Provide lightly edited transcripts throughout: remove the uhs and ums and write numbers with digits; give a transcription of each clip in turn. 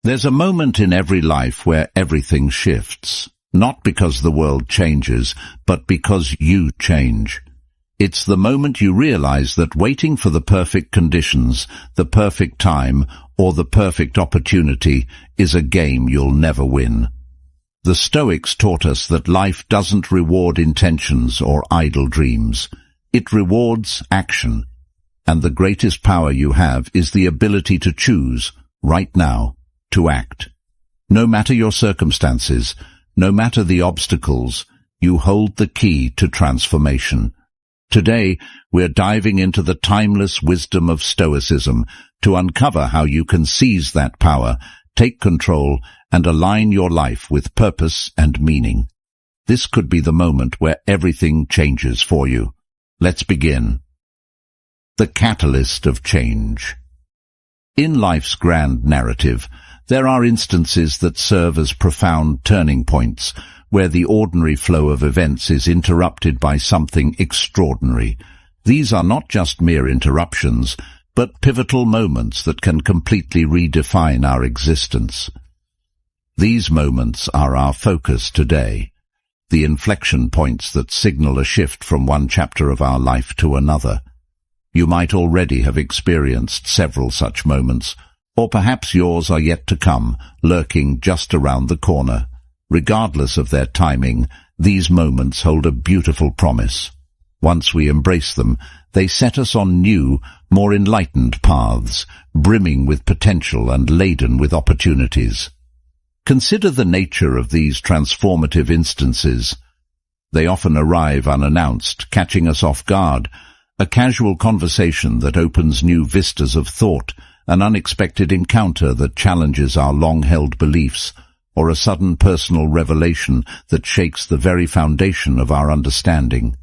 There's a moment in every life where everything shifts, not because the world changes, but because you change. It's the moment you realize that waiting for the perfect conditions, the perfect time, or the perfect opportunity is a game you'll never win. The Stoics taught us that life doesn't reward intentions or idle dreams. It rewards action. And the greatest power you have is the ability to choose, right now, to act. No matter your circumstances, no matter the obstacles, you hold the key to transformation. Today, we're diving into the timeless wisdom of Stoicism to uncover how you can seize that power, take control, and align your life with purpose and meaning. This could be the moment where everything changes for you. Let's begin. The catalyst of change. In life's grand narrative, there are instances that serve as profound turning points, where the ordinary flow of events is interrupted by something extraordinary. These are not just mere interruptions, but pivotal moments that can completely redefine our existence. These moments are our focus today, the inflection points that signal a shift from one chapter of our life to another. You might already have experienced several such moments, or perhaps yours are yet to come, lurking just around the corner. Regardless of their timing, these moments hold a beautiful promise. Once we embrace them, they set us on new, more enlightened paths, brimming with potential and laden with opportunities. Consider the nature of these transformative instances. They often arrive unannounced, catching us off guard. A casual conversation that opens new vistas of thought, an unexpected encounter that challenges our long-held beliefs, or a sudden personal revelation that shakes the very foundation of our understanding.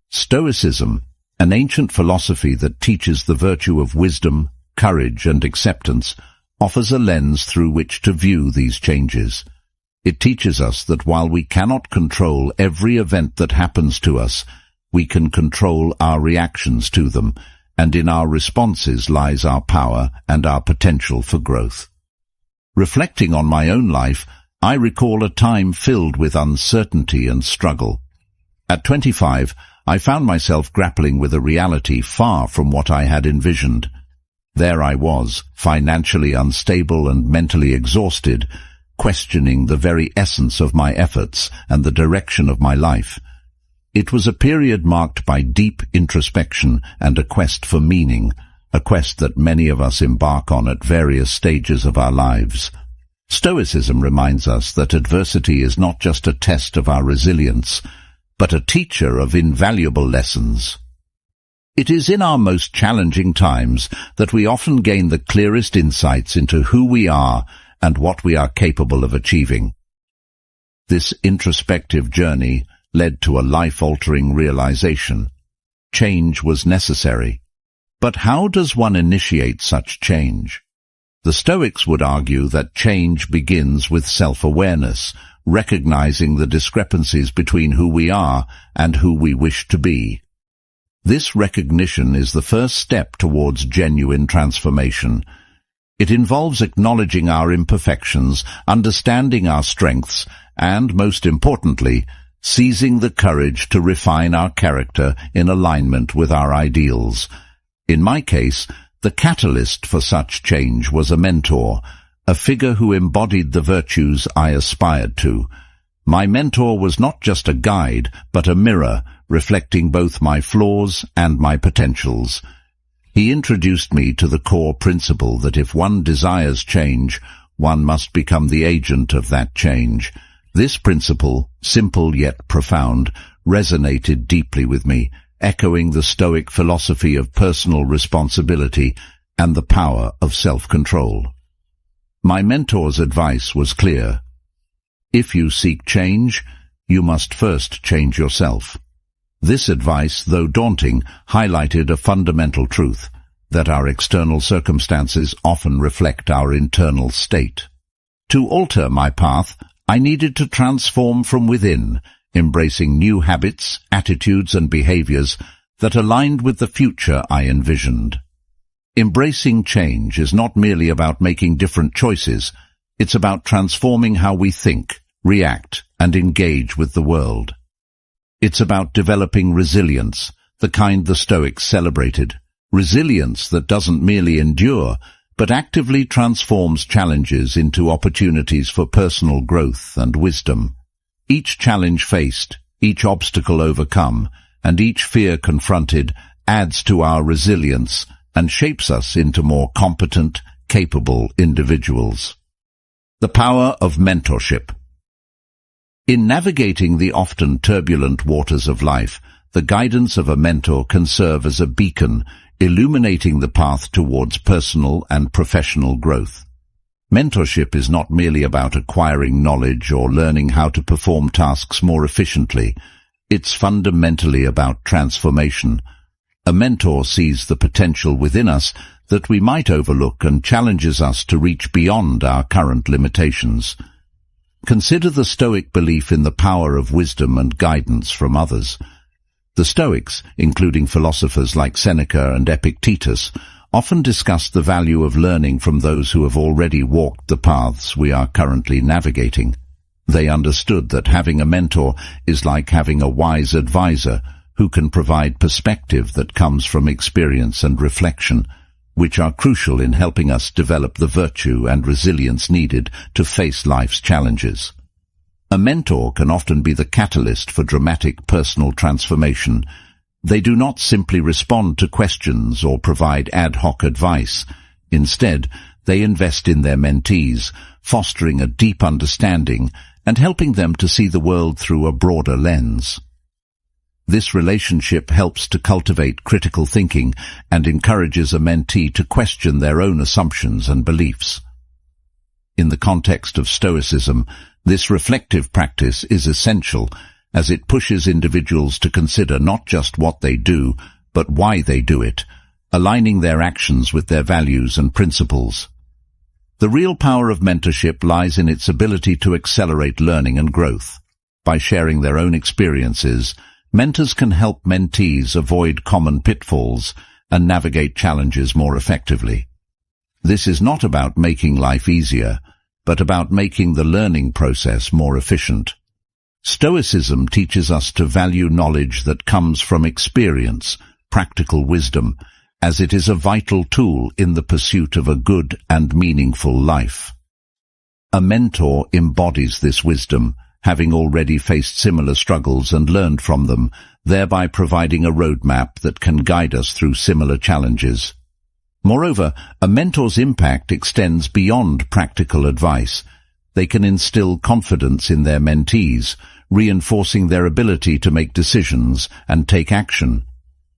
Stoicism, an ancient philosophy that teaches the virtue of wisdom, courage, and acceptance, offers a lens through which to view these changes. It teaches us that while we cannot control every event that happens to us, we can control our reactions to them, and in our responses lies our power and our potential for growth. Reflecting on my own life, I recall a time filled with uncertainty and struggle. At 25, I found myself grappling with a reality far from what I had envisioned. There I was, financially unstable and mentally exhausted, questioning the very essence of my efforts and the direction of my life. It was a period marked by deep introspection and a quest for meaning, a quest that many of us embark on at various stages of our lives. Stoicism reminds us that adversity is not just a test of our resilience, but a teacher of invaluable lessons. It is in our most challenging times that we often gain the clearest insights into who we are and what we are capable of achieving. This introspective journey led to a life-altering realization. Change was necessary. But how does one initiate such change? The Stoics would argue that change begins with self-awareness, recognizing the discrepancies between who we are and who we wish to be. This recognition is the first step towards genuine transformation. It involves acknowledging our imperfections, understanding our strengths, and, most importantly, seizing the courage to refine our character in alignment with our ideals. In my case, the catalyst for such change was a mentor, a figure who embodied the virtues I aspired to. My mentor was not just a guide, but a mirror, reflecting both my flaws and my potentials. He introduced me to the core principle that if one desires change, one must become the agent of that change. This principle, simple yet profound, resonated deeply with me, echoing the Stoic philosophy of personal responsibility and the power of self-control. My mentor's advice was clear. If you seek change, you must first change yourself. This advice, though daunting, highlighted a fundamental truth, that our external circumstances often reflect our internal state. To alter my path, I needed to transform from within, embracing new habits, attitudes, and behaviors that aligned with the future I envisioned. Embracing change is not merely about making different choices, it's about transforming how we think, react, and engage with the world. It's about developing resilience, the kind the Stoics celebrated. Resilience that doesn't merely endure, but actively transforms challenges into opportunities for personal growth and wisdom. Each challenge faced, each obstacle overcome, and each fear confronted adds to our resilience and shapes us into more competent, capable individuals. The power of mentorship. In navigating the often turbulent waters of life, the guidance of a mentor can serve as a beacon, illuminating the path towards personal and professional growth. Mentorship is not merely about acquiring knowledge or learning how to perform tasks more efficiently. It's fundamentally about transformation. A mentor sees the potential within us that we might overlook and challenges us to reach beyond our current limitations. Consider the Stoic belief in the power of wisdom and guidance from others. The Stoics, including philosophers like Seneca and Epictetus, often discussed the value of learning from those who have already walked the paths we are currently navigating. They understood that having a mentor is like having a wise advisor who can provide perspective that comes from experience and reflection, which are crucial in helping us develop the virtue and resilience needed to face life's challenges. A mentor can often be the catalyst for dramatic personal transformation. They do not simply respond to questions or provide ad hoc advice. Instead, they invest in their mentees, fostering a deep understanding and helping them to see the world through a broader lens. This relationship helps to cultivate critical thinking and encourages a mentee to question their own assumptions and beliefs. In the context of Stoicism, this reflective practice is essential as it pushes individuals to consider not just what they do, but why they do it, aligning their actions with their values and principles. The real power of mentorship lies in its ability to accelerate learning and growth. By sharing their own experiences, mentors can help mentees avoid common pitfalls and navigate challenges more effectively. This is not about making life easier, but about making the learning process more efficient. Stoicism teaches us to value knowledge that comes from experience, practical wisdom, as it is a vital tool in the pursuit of a good and meaningful life. A mentor embodies this wisdom, having already faced similar struggles and learned from them, thereby providing a roadmap that can guide us through similar challenges. Moreover, a mentor's impact extends beyond practical advice. They can instill confidence in their mentees, reinforcing their ability to make decisions and take action.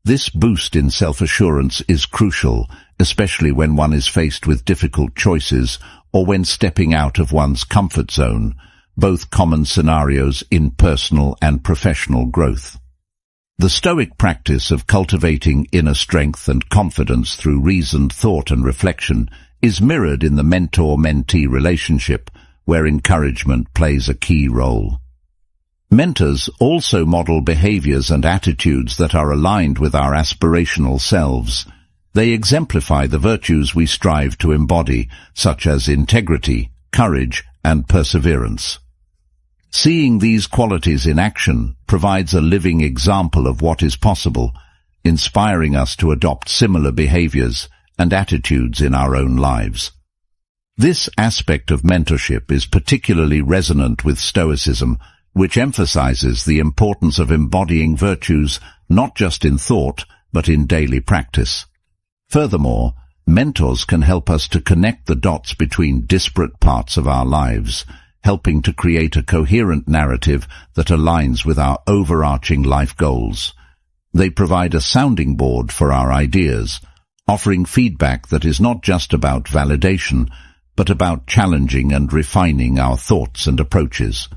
This boost in self-assurance is crucial, especially when one is faced with difficult choices or when stepping out of one's comfort zone, both common scenarios in personal and professional growth. The Stoic practice of cultivating inner strength and confidence through reasoned thought and reflection is mirrored in the mentor-mentee relationship, where encouragement plays a key role. Mentors also model behaviors and attitudes that are aligned with our aspirational selves. They exemplify the virtues we strive to embody, such as integrity, courage, and perseverance. Seeing these qualities in action provides a living example of what is possible, inspiring us to adopt similar behaviors and attitudes in our own lives. This aspect of mentorship is particularly resonant with Stoicism, which emphasizes the importance of embodying virtues not just in thought, but in daily practice. Furthermore, mentors can help us to connect the dots between disparate parts of our lives, helping to create a coherent narrative that aligns with our overarching life goals. They provide a sounding board for our ideas, offering feedback that is not just about validation, but about challenging and refining our thoughts and approaches.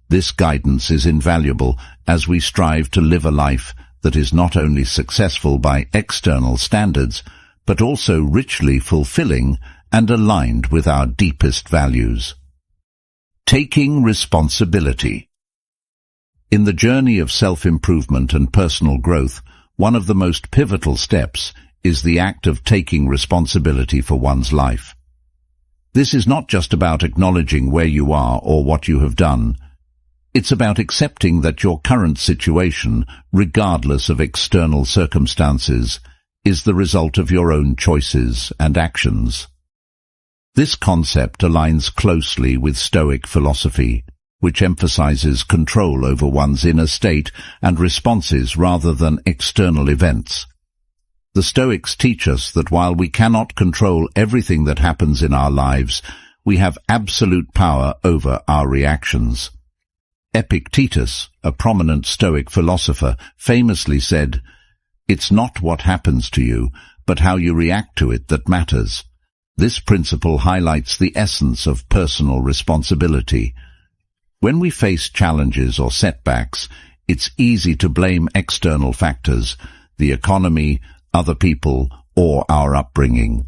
This guidance is invaluable as we strive to live a life that is not only successful by external standards, but also richly fulfilling and aligned with our deepest values. Taking responsibility. In the journey of self-improvement and personal growth, one of the most pivotal steps is the act of taking responsibility for one's life. This is not just about acknowledging where you are or what you have done. It's about accepting that your current situation, regardless of external circumstances, is the result of your own choices and actions. This concept aligns closely with Stoic philosophy, which emphasizes control over one's inner state and responses rather than external events. The Stoics teach us that while we cannot control everything that happens in our lives, we have absolute power over our reactions. Epictetus, a prominent Stoic philosopher, famously said, "It's not what happens to you, but how you react to it that matters." This principle highlights the essence of personal responsibility. When we face challenges or setbacks, it's easy to blame external factors, the economy, other people, or our upbringing.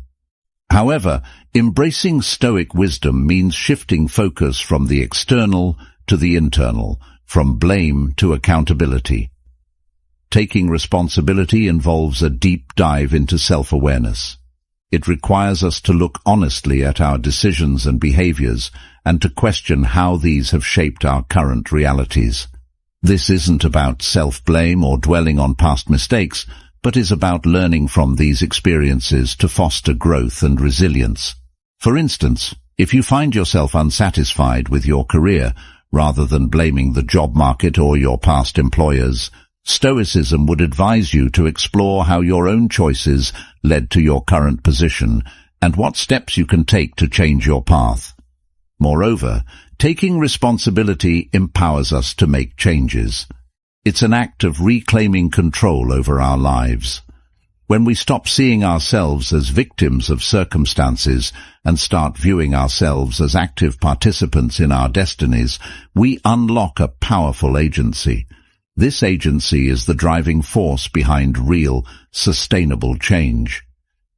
However, embracing Stoic wisdom means shifting focus from the external to the internal, from blame to accountability. Taking responsibility involves a deep dive into self-awareness. It requires us to look honestly at our decisions and behaviors and to question how these have shaped our current realities. This isn't about self-blame or dwelling on past mistakes, but is about learning from these experiences to foster growth and resilience. For instance, if you find yourself unsatisfied with your career, rather than blaming the job market or your past employers, Stoicism would advise you to explore how your own choices led to your current position and what steps you can take to change your path. Moreover, taking responsibility empowers us to make changes. It's an act of reclaiming control over our lives. When we stop seeing ourselves as victims of circumstances and start viewing ourselves as active participants in our destinies, we unlock a powerful agency. This agency is the driving force behind real, sustainable change.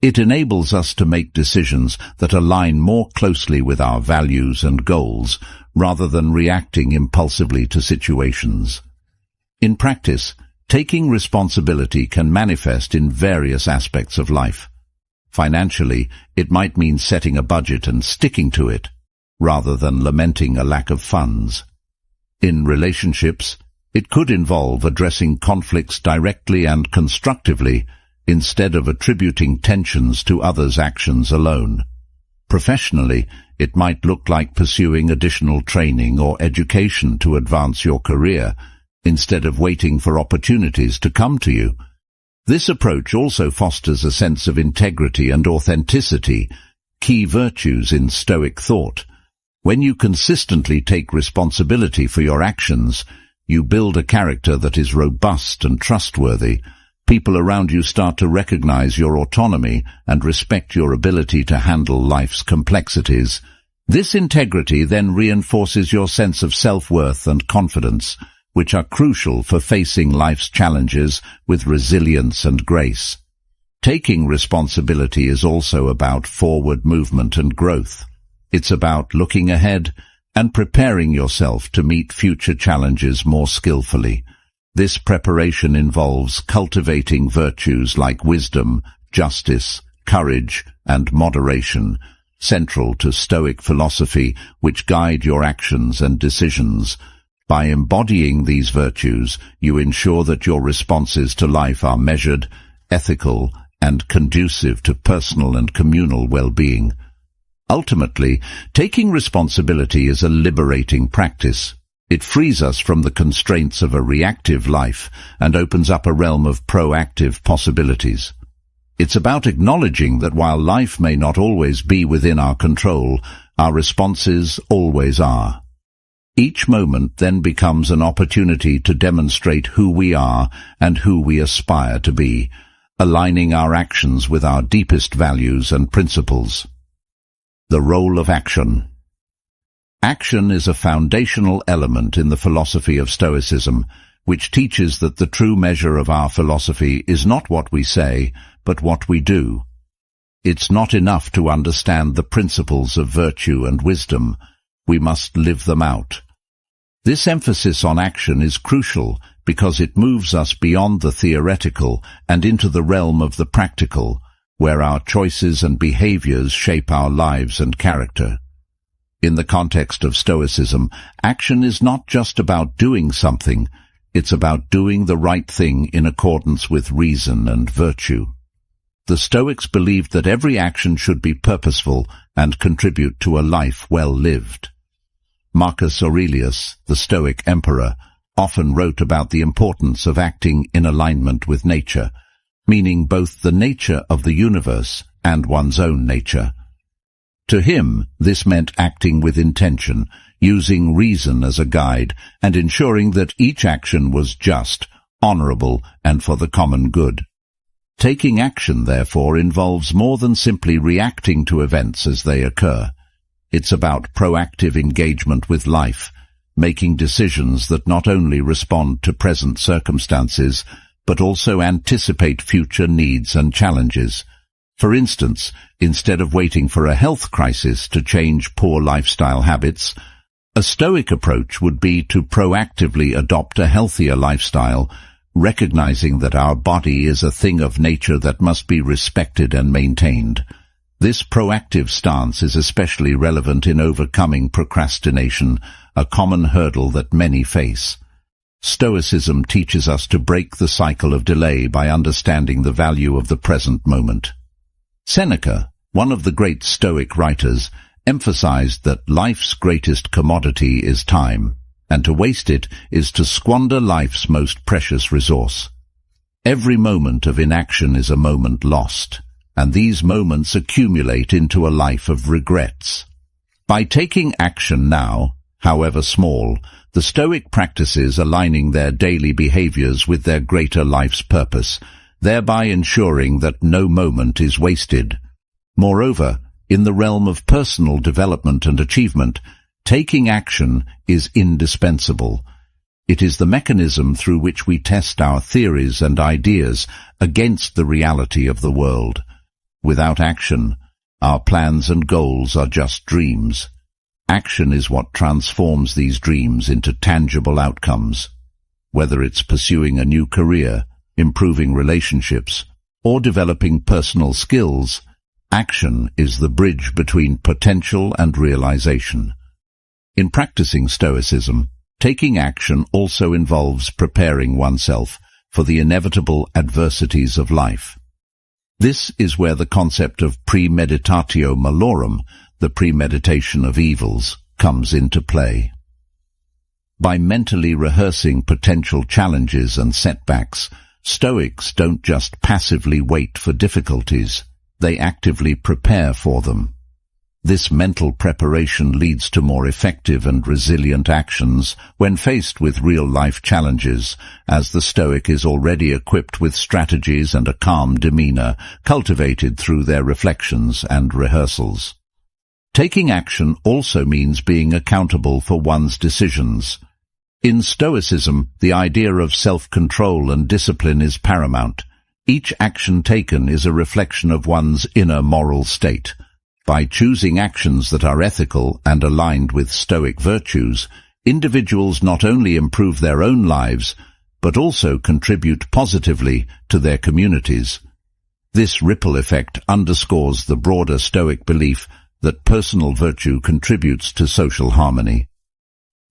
It enables us to make decisions that align more closely with our values and goals, rather than reacting impulsively to situations. In practice, taking responsibility can manifest in various aspects of life. Financially, it might mean setting a budget and sticking to it, rather than lamenting a lack of funds. In relationships, it could involve addressing conflicts directly and constructively, instead of attributing tensions to others' actions alone. Professionally, it might look like pursuing additional training or education to advance your career, instead of waiting for opportunities to come to you. This approach also fosters a sense of integrity and authenticity, key virtues in Stoic thought. When you consistently take responsibility for your actions, you build a character that is robust and trustworthy. People around you start to recognize your autonomy and respect your ability to handle life's complexities. This integrity then reinforces your sense of self-worth and confidence, which are crucial for facing life's challenges with resilience and grace. Taking responsibility is also about forward movement and growth. It's about looking ahead and preparing yourself to meet future challenges more skillfully. This preparation involves cultivating virtues like wisdom, justice, courage, and moderation, central to Stoic philosophy, which guide your actions and decisions. By embodying these virtues, you ensure that your responses to life are measured, ethical, and conducive to personal and communal well-being. Ultimately, taking responsibility is a liberating practice. It frees us from the constraints of a reactive life and opens up a realm of proactive possibilities. It's about acknowledging that while life may not always be within our control, our responses always are. Each moment then becomes an opportunity to demonstrate who we are and who we aspire to be, aligning our actions with our deepest values and principles. The role of action. Action is a foundational element in the philosophy of Stoicism, which teaches that the true measure of our philosophy is not what we say, but what we do. It's not enough to understand the principles of virtue and wisdom. We must live them out. This emphasis on action is crucial because it moves us beyond the theoretical and into the realm of the practical, where our choices and behaviors shape our lives and character. In the context of Stoicism, action is not just about doing something, it's about doing the right thing in accordance with reason and virtue. The Stoics believed that every action should be purposeful and contribute to a life well lived. Marcus Aurelius, the Stoic emperor, often wrote about the importance of acting in alignment with nature, meaning both the nature of the universe and one's own nature. To him, this meant acting with intention, using reason as a guide, and ensuring that each action was just, honorable, and for the common good. Taking action, therefore, involves more than simply reacting to events as they occur. It's about proactive engagement with life, making decisions that not only respond to present circumstances, but also anticipate future needs and challenges. For instance, instead of waiting for a health crisis to change poor lifestyle habits, a Stoic approach would be to proactively adopt a healthier lifestyle, recognizing that our body is a thing of nature that must be respected and maintained. This proactive stance is especially relevant in overcoming procrastination, a common hurdle that many face. Stoicism teaches us to break the cycle of delay by understanding the value of the present moment. Seneca, one of the great Stoic writers, emphasized that life's greatest commodity is time, and to waste it is to squander life's most precious resource. Every moment of inaction is a moment lost, and these moments accumulate into a life of regrets. By taking action now, however small, the Stoic practices aligning their daily behaviors with their greater life's purpose, thereby ensuring that no moment is wasted. Moreover, in the realm of personal development and achievement, taking action is indispensable. It is the mechanism through which we test our theories and ideas against the reality of the world. Without action, our plans and goals are just dreams. Action is what transforms these dreams into tangible outcomes. Whether it's pursuing a new career, improving relationships, or developing personal skills, action is the bridge between potential and realization. In practicing Stoicism, taking action also involves preparing oneself for the inevitable adversities of life. This is where the concept of premeditatio malorum, the premeditation of evils, comes into play. By mentally rehearsing potential challenges and setbacks, Stoics don't just passively wait for difficulties, they actively prepare for them. This mental preparation leads to more effective and resilient actions when faced with real-life challenges, as the Stoic is already equipped with strategies and a calm demeanor cultivated through their reflections and rehearsals. Taking action also means being accountable for one's decisions. In Stoicism, the idea of self-control and discipline is paramount. Each action taken is a reflection of one's inner moral state. By choosing actions that are ethical and aligned with Stoic virtues, individuals not only improve their own lives, but also contribute positively to their communities. This ripple effect underscores the broader Stoic belief that personal virtue contributes to social harmony.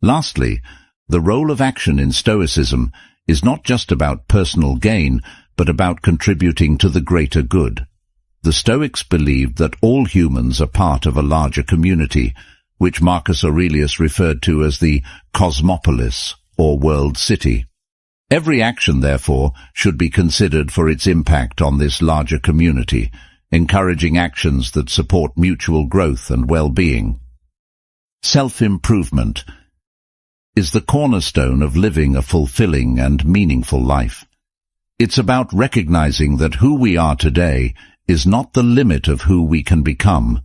Lastly, the role of action in Stoicism is not just about personal gain, but about contributing to the greater good. The Stoics believed that all humans are part of a larger community, which Marcus Aurelius referred to as the cosmopolis, or world city. Every action, therefore, should be considered for its impact on this larger community, encouraging actions that support mutual growth and well-being. Self-improvement is the cornerstone of living a fulfilling and meaningful life. It's about recognizing that who we are today is not the limit of who we can become.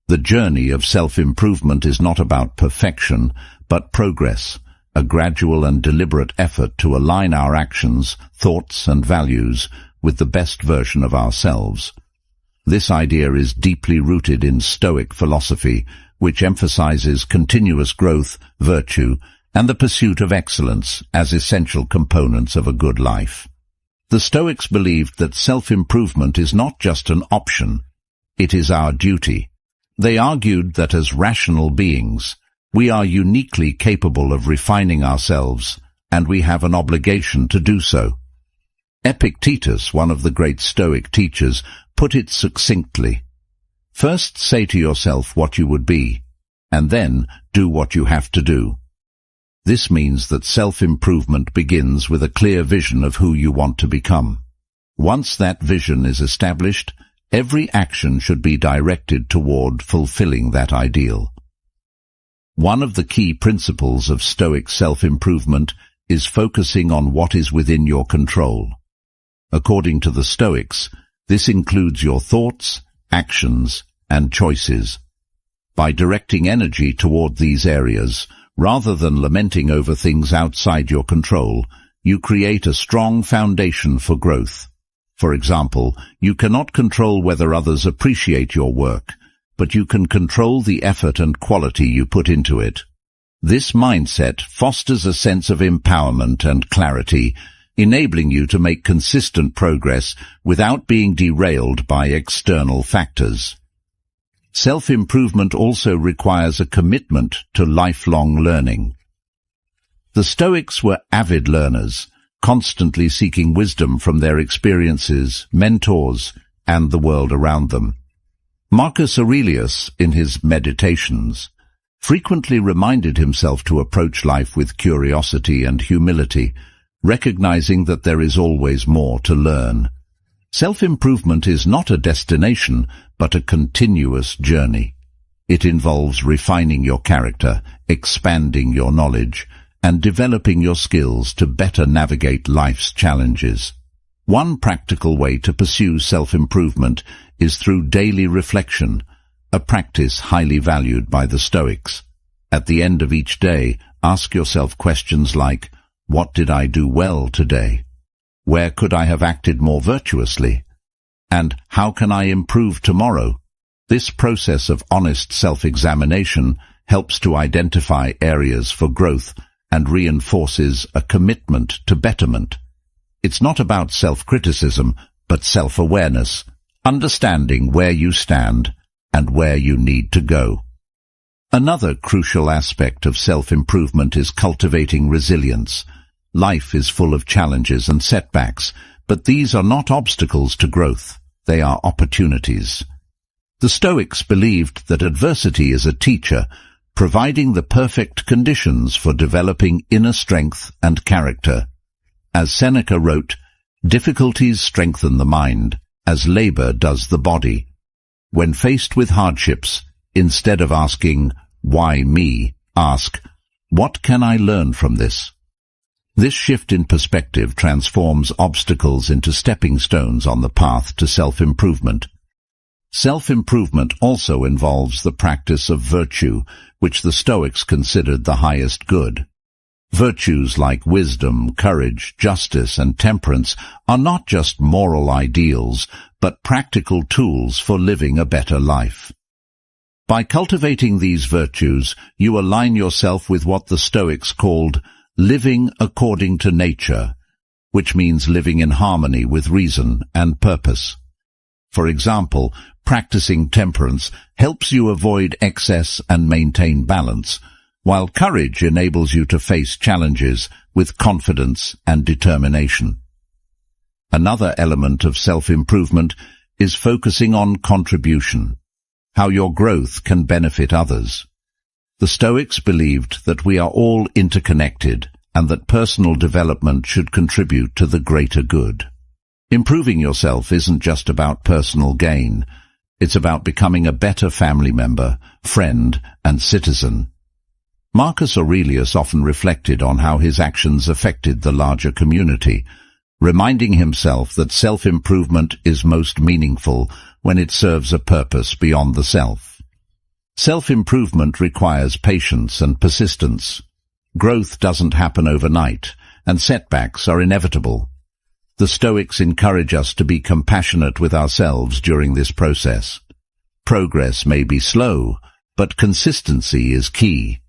The journey of self-improvement is not about perfection, but progress, a gradual and deliberate effort to align our actions, thoughts, and values with the best version of ourselves. This idea is deeply rooted in Stoic philosophy, which emphasizes continuous growth, virtue, and the pursuit of excellence as essential components of a good life. The Stoics believed that self-improvement is not just an option, it is our duty. They argued that as rational beings, we are uniquely capable of refining ourselves, and we have an obligation to do so. Epictetus, one of the great Stoic teachers, put it succinctly. First say to yourself what you would be, and then do what you have to do. This means that self-improvement begins with a clear vision of who you want to become. Once that vision is established, every action should be directed toward fulfilling that ideal. One of the key principles of Stoic self-improvement is focusing on what is within your control. According to the Stoics, this includes your thoughts, actions, and choices. By directing energy toward these areas, rather than lamenting over things outside your control, you create a strong foundation for growth. For example, you cannot control whether others appreciate your work, but you can control the effort and quality you put into it. This mindset fosters a sense of empowerment and clarity, enabling you to make consistent progress without being derailed by external factors. Self-improvement also requires a commitment to lifelong learning. The Stoics were avid learners, constantly seeking wisdom from their experiences, mentors, and the world around them. Marcus Aurelius, in his Meditations, frequently reminded himself to approach life with curiosity and humility, recognizing that there is always more to learn. Self-improvement is not a destination, but a continuous journey. It involves refining your character, expanding your knowledge, and developing your skills to better navigate life's challenges. One practical way to pursue self-improvement is through daily reflection, a practice highly valued by the Stoics. At the end of each day, ask yourself questions like, what did I do well today? Where could I have acted more virtuously? And how can I improve tomorrow? This process of honest self-examination helps to identify areas for growth and reinforces a commitment to betterment. It's not about self-criticism, but self-awareness, understanding where you stand and where you need to go. Another crucial aspect of self-improvement is cultivating resilience. Life is full of challenges and setbacks, but these are not obstacles to growth. They are opportunities. The Stoics believed that adversity is a teacher, providing the perfect conditions for developing inner strength and character. As Seneca wrote, difficulties strengthen the mind, as labor does the body. When faced with hardships, instead of asking, why me, ask, what can I learn from this? This shift in perspective transforms obstacles into stepping stones on the path to self-improvement. Self-improvement also involves the practice of virtue, which the Stoics considered the highest good. Virtues like wisdom, courage, justice, and temperance are not just moral ideals, but practical tools for living a better life. By cultivating these virtues, you align yourself with what the Stoics called living according to nature, which means living in harmony with reason and purpose. For example, practicing temperance helps you avoid excess and maintain balance, while courage enables you to face challenges with confidence and determination. Another element of self-improvement is focusing on contribution, how your growth can benefit others. The Stoics believed that we are all interconnected and that personal development should contribute to the greater good. Improving yourself isn't just about personal gain. It's about becoming a better family member, friend, and citizen. Marcus Aurelius often reflected on how his actions affected the larger community, reminding himself that self-improvement is most meaningful when it serves a purpose beyond the self. Self-improvement requires patience and persistence. Growth doesn't happen overnight, and setbacks are inevitable. The Stoics encourage us to be compassionate with ourselves during this process. Progress may be slow, but consistency is key.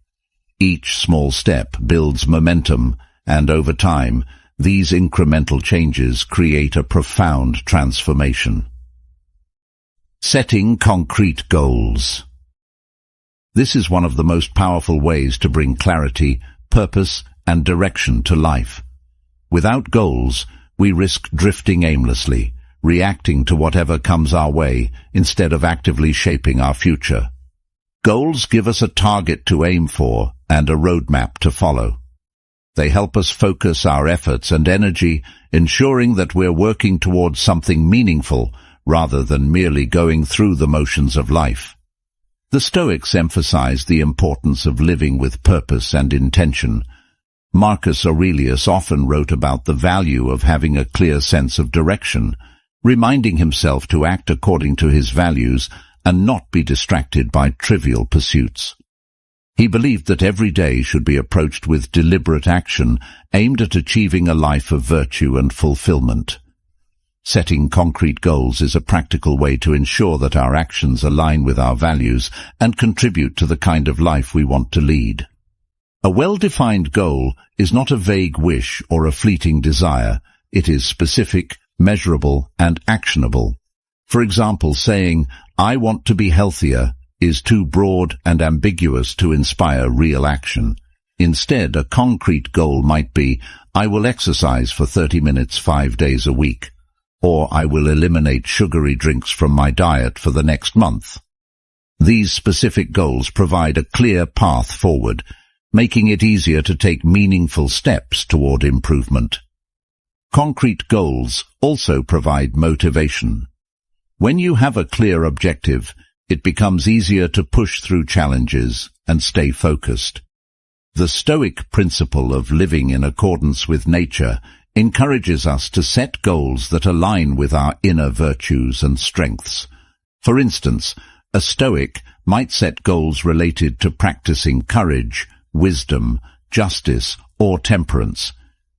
Each small step builds momentum, and over time, these incremental changes create a profound transformation. Setting concrete goals. This is one of the most powerful ways to bring clarity, purpose, and direction to life. Without goals, we risk drifting aimlessly, reacting to whatever comes our way instead of actively shaping our future. Goals give us a target to aim for and a roadmap to follow. They help us focus our efforts and energy, ensuring that we're working towards something meaningful rather than merely going through the motions of life. The Stoics emphasized the importance of living with purpose and intention. Marcus Aurelius often wrote about the value of having a clear sense of direction, reminding himself to act according to his values and not be distracted by trivial pursuits. He believed that every day should be approached with deliberate action aimed at achieving a life of virtue and fulfillment. Setting concrete goals is a practical way to ensure that our actions align with our values and contribute to the kind of life we want to lead. A well-defined goal is not a vague wish or a fleeting desire. It is specific, measurable, and actionable. For example, saying, "I want to be healthier," is too broad and ambiguous to inspire real action. Instead, a concrete goal might be, "I will exercise for 30 minutes 5 days a week," or "I will eliminate sugary drinks from my diet for the next month." These specific goals provide a clear path forward, making it easier to take meaningful steps toward improvement. Concrete goals also provide motivation. When you have a clear objective, it becomes easier to push through challenges and stay focused. The Stoic principle of living in accordance with nature encourages us to set goals that align with our inner virtues and strengths. For instance, a Stoic might set goals related to practicing courage, wisdom, justice, or temperance.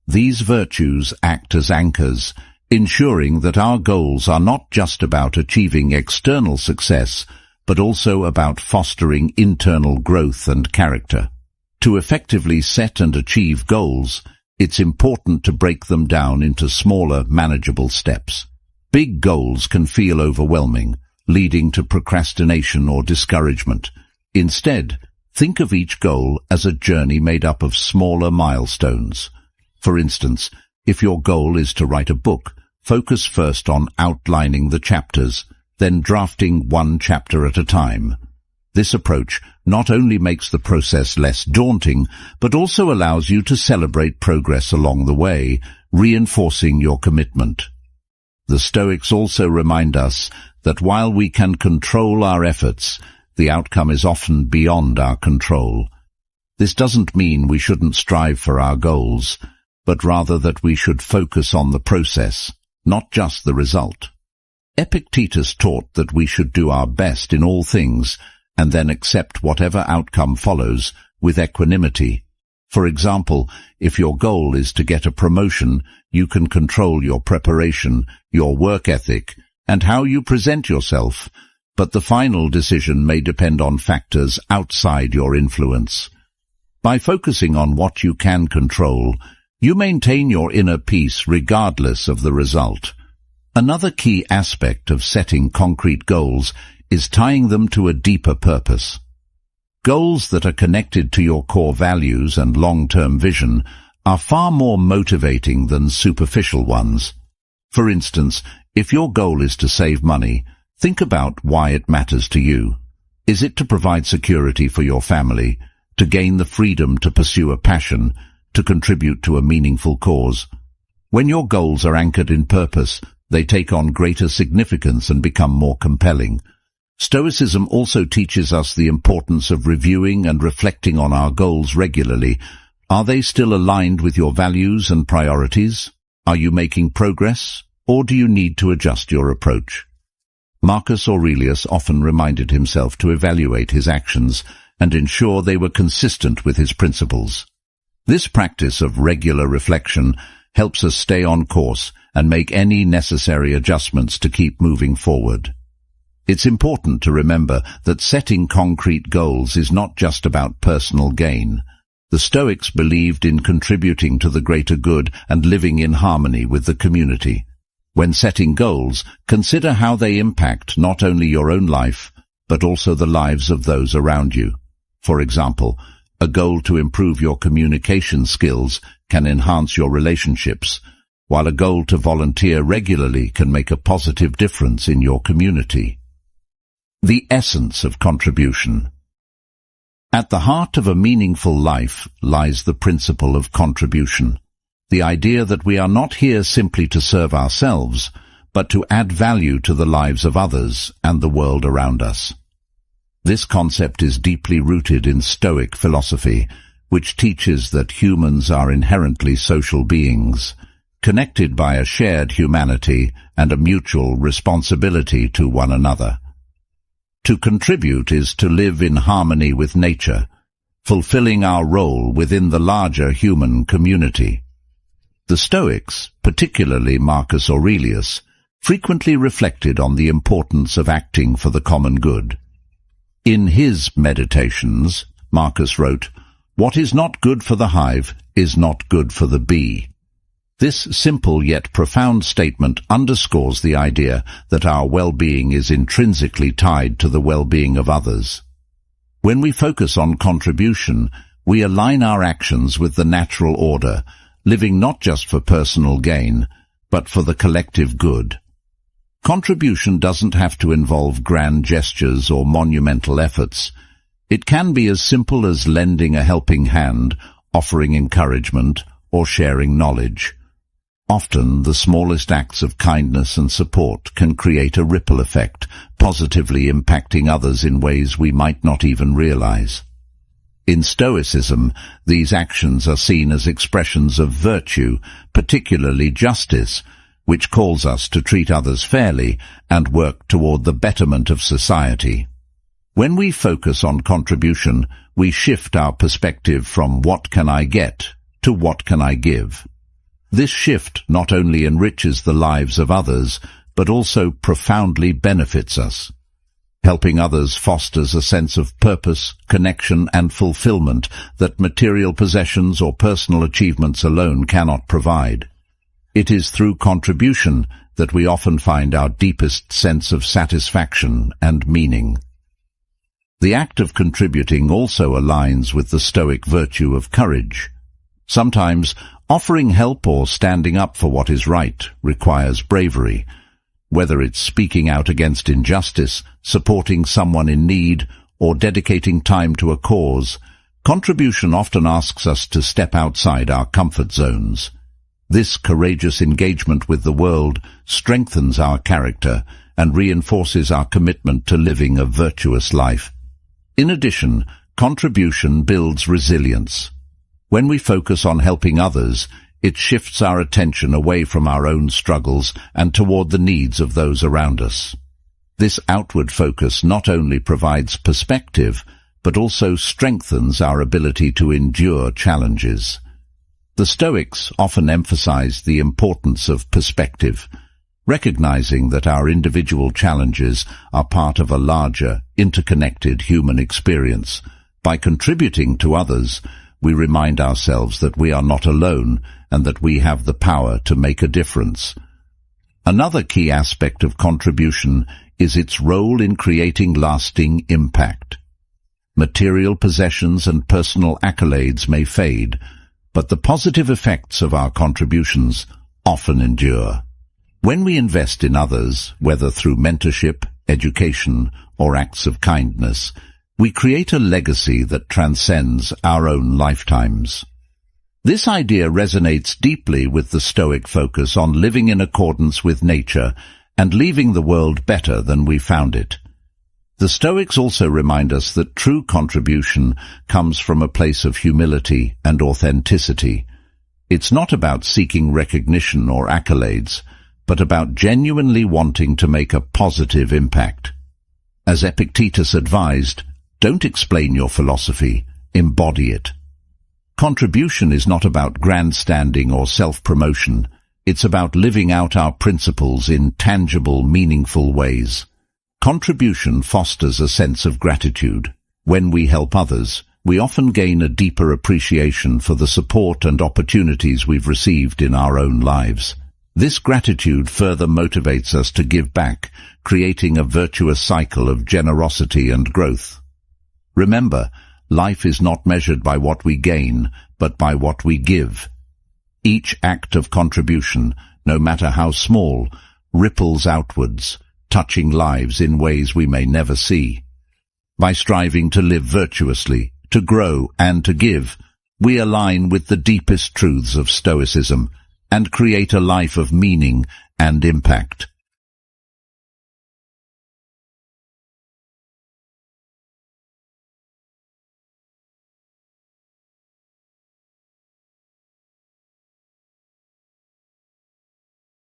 These virtues act as anchors, ensuring that our goals are not just about achieving external success, but also about fostering internal growth and character. To effectively set and achieve goals, it's important to break them down into smaller, manageable steps. Big goals can feel overwhelming, leading to procrastination or discouragement. Instead, think of each goal as a journey made up of smaller milestones. For instance, if your goal is to write a book, focus first on outlining the chapters, then drafting one chapter at a time. This approach not only makes the process less daunting, but also allows you to celebrate progress along the way, reinforcing your commitment. The Stoics also remind us that while we can control our efforts, the outcome is often beyond our control. This doesn't mean we shouldn't strive for our goals, but rather that we should focus on the process, not just the result. Epictetus taught that we should do our best in all things, and then accept whatever outcome follows with equanimity. For example, if your goal is to get a promotion, you can control your preparation, your work ethic, and how you present yourself, but the final decision may depend on factors outside your influence. By focusing on what you can control, you maintain your inner peace regardless of the result. Another key aspect of setting concrete goals is tying them to a deeper purpose. Goals that are connected to your core values and long-term vision are far more motivating than superficial ones. For instance, if your goal is to save money, think about why it matters to you. Is it to provide security for your family, to gain the freedom to pursue a passion, to contribute to a meaningful cause? When your goals are anchored in purpose, they take on greater significance and become more compelling. Stoicism also teaches us the importance of reviewing and reflecting on our goals regularly. Are they still aligned with your values and priorities? Are you making progress, or do you need to adjust your approach? Marcus Aurelius often reminded himself to evaluate his actions and ensure they were consistent with his principles. This practice of regular reflection helps us stay on course and make any necessary adjustments to keep moving forward. It's important to remember that setting concrete goals is not just about personal gain. The Stoics believed in contributing to the greater good and living in harmony with the community. When setting goals, consider how they impact not only your own life, but also the lives of those around you. For example, a goal to improve your communication skills can enhance your relationships, while a goal to volunteer regularly can make a positive difference in your community. The essence of contribution. At the heart of a meaningful life lies the principle of contribution, the idea that we are not here simply to serve ourselves, but to add value to the lives of others and the world around us. This concept is deeply rooted in Stoic philosophy, which teaches that humans are inherently social beings, connected by a shared humanity and a mutual responsibility to one another. To contribute is to live in harmony with nature, fulfilling our role within the larger human community. The Stoics, particularly Marcus Aurelius, frequently reflected on the importance of acting for the common good. In his Meditations, Marcus wrote, "What is not good for the hive is not good for the bee." This simple yet profound statement underscores the idea that our well-being is intrinsically tied to the well-being of others. When we focus on contribution, we align our actions with the natural order, living not just for personal gain, but for the collective good. Contribution doesn't have to involve grand gestures or monumental efforts. It can be as simple as lending a helping hand, offering encouragement, or sharing knowledge. Often, the smallest acts of kindness and support can create a ripple effect, positively impacting others in ways we might not even realize. In Stoicism, these actions are seen as expressions of virtue, particularly justice, which calls us to treat others fairly and work toward the betterment of society. When we focus on contribution, we shift our perspective from "what can I get" to "what can I give?" This shift not only enriches the lives of others, but also profoundly benefits us. Helping others fosters a sense of purpose, connection, and fulfillment that material possessions or personal achievements alone cannot provide. It is through contribution that we often find our deepest sense of satisfaction and meaning. The act of contributing also aligns with the Stoic virtue of courage. Sometimes, offering help or standing up for what is right requires bravery. Whether it's speaking out against injustice, supporting someone in need, or dedicating time to a cause, contribution often asks us to step outside our comfort zones. This courageous engagement with the world strengthens our character and reinforces our commitment to living a virtuous life. In addition, contribution builds resilience. When we focus on helping others, it shifts our attention away from our own struggles and toward the needs of those around us. This outward focus not only provides perspective, but also strengthens our ability to endure challenges. The Stoics often emphasized the importance of perspective, recognizing that our individual challenges are part of a larger, interconnected human experience. By contributing to others, we remind ourselves that we are not alone and that we have the power to make a difference. Another key aspect of contribution is its role in creating lasting impact. Material possessions and personal accolades may fade, but the positive effects of our contributions often endure. When we invest in others, whether through mentorship, education, or acts of kindness, we create a legacy that transcends our own lifetimes. This idea resonates deeply with the Stoic focus on living in accordance with nature and leaving the world better than we found it. The Stoics also remind us that true contribution comes from a place of humility and authenticity. It's not about seeking recognition or accolades, but about genuinely wanting to make a positive impact. As Epictetus advised, don't explain your philosophy, embody it. Contribution is not about grandstanding or self-promotion. It's about living out our principles in tangible, meaningful ways. Contribution fosters a sense of gratitude. When we help others, we often gain a deeper appreciation for the support and opportunities we've received in our own lives. This gratitude further motivates us to give back, creating a virtuous cycle of generosity and growth. Remember, life is not measured by what we gain, but by what we give. Each act of contribution, no matter how small, ripples outwards, touching lives in ways we may never see. By striving to live virtuously, to grow and to give, we align with the deepest truths of Stoicism and create a life of meaning and impact.